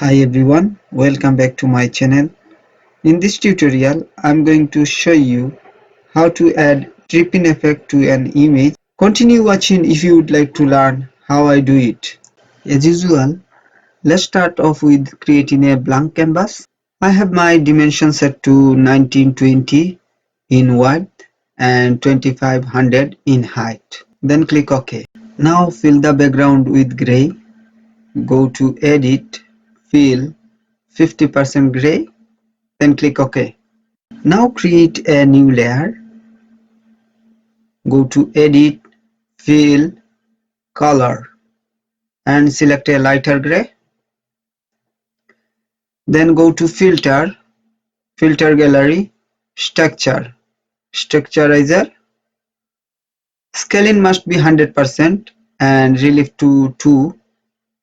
Hi everyone, welcome back to my channel. In this tutorial, I'm going to show you how to add dripping effect to an image. Continue watching if you would like to learn how I do it. As usual, let's start off with creating a blank canvas. I have my dimension set to 1920 in width and 2500 in height. Then click OK. Now fill the background with gray. Go to Edit, Fill, 50% gray, then click OK. Now create a new layer. Go to Edit, Fill, Color and select a lighter gray. Then go to Filter, Filter Gallery, Structure, Structurizer. Scaling must be 100% and relief to 2.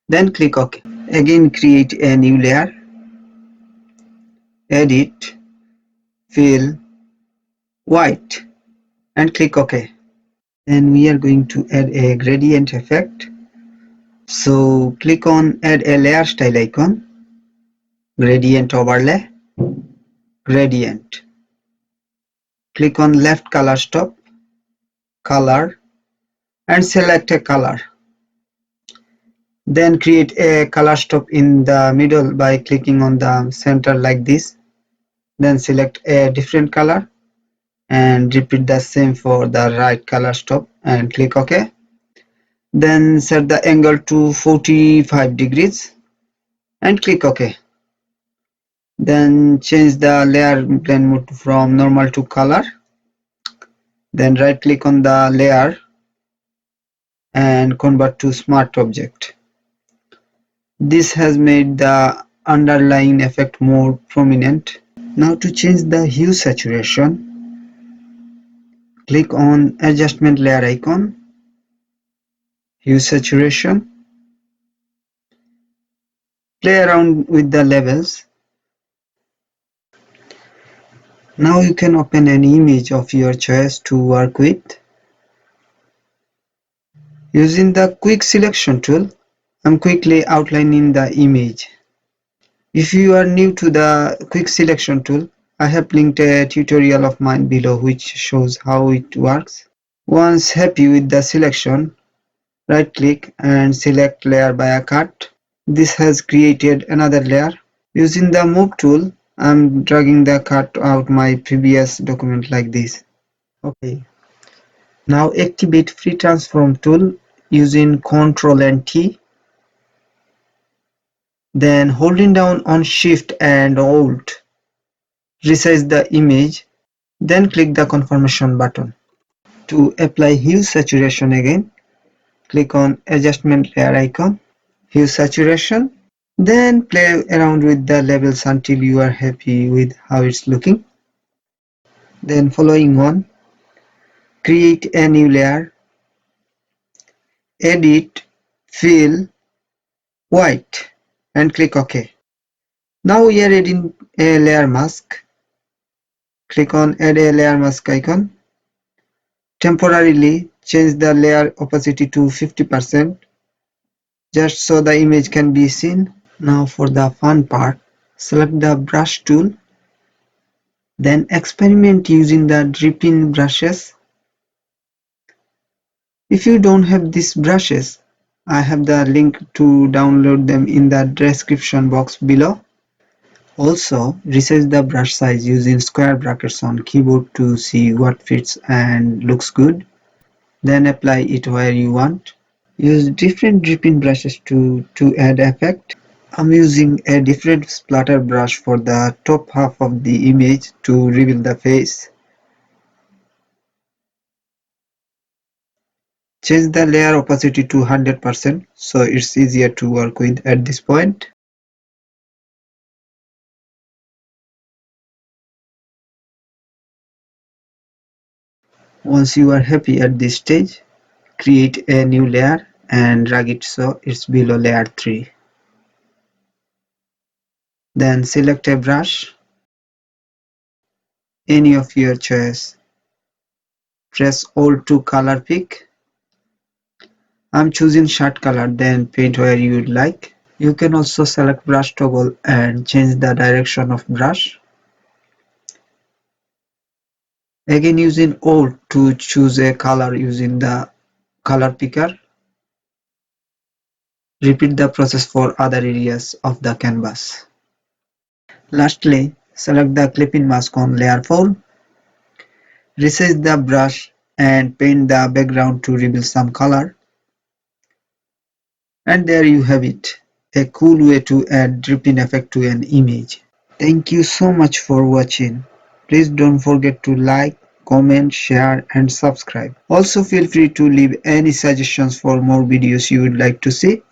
Then click OK. Again create a new layer. Edit, Fill, White and click OK. Then we are going to add a gradient effect. So click on add a layer style icon, gradient overlay, gradient. Click on left color stop, color and select a color. Then create a color stop in the middle by clicking on the center like this. Then select a different color and repeat the same for the right color stop and click OK. Then set the angle to 45 degrees and click OK. Then change the layer blend mode from normal to color. Then right click on the layer and convert to smart object. This has made the underlying effect more prominent. Now to change the hue saturation, click on adjustment layer icon, hue saturation. Play around with the levels. Now you can open an image of your choice to work with. Using the quick selection tool, I'm quickly outlining the image. If you are new to the quick selection tool, I have linked a tutorial of mine below which shows how it works. Once happy with the selection, right click and select layer by a cut. This has created another layer. Using the move tool, I'm dragging the cut out my previous document like this. Okay. Now activate free transform tool using Ctrl and T. Then holding down on Shift and Alt, resize the image, then click the confirmation button. To apply hue saturation again, click on adjustment layer icon, hue saturation, then play around with the levels until you are happy with how it's looking. Then following on, create a new layer, edit, fill, white and click OK. Now we are adding a layer mask. Click on add a layer mask icon. Temporarily change the layer opacity to 50% just so the image can be seen. Now for the fun part, select the brush tool, then experiment using the dripping brushes. If you don't have these brushes, I have the link to download them in the description box below. Also, resize the brush size using square brackets on keyboard to see what fits and looks good. Then apply it where you want. Use different dripping brushes to add effect. I'm using a different splatter brush for the top half of the image to reveal the face. Change the layer opacity to 100% so it's easier to work with at this point. Once you are happy at this stage, create a new layer and drag it so it's below layer 3. Then select a brush, any of your choice. Press Alt to color pick. I'm choosing shirt color, then paint where you would like. You can also select brush toggle and change the direction of brush. Again, using Alt to choose a color using the color picker. Repeat the process for other areas of the canvas. Lastly, select the clipping mask on layer 4. Resize the brush and paint the background to reveal some color. And there you have it, a cool way to add dripping effect to an image. Thank you so much for watching. Please don't forget to like, comment, share and subscribe. Also feel free to leave any suggestions for more videos you would like to see.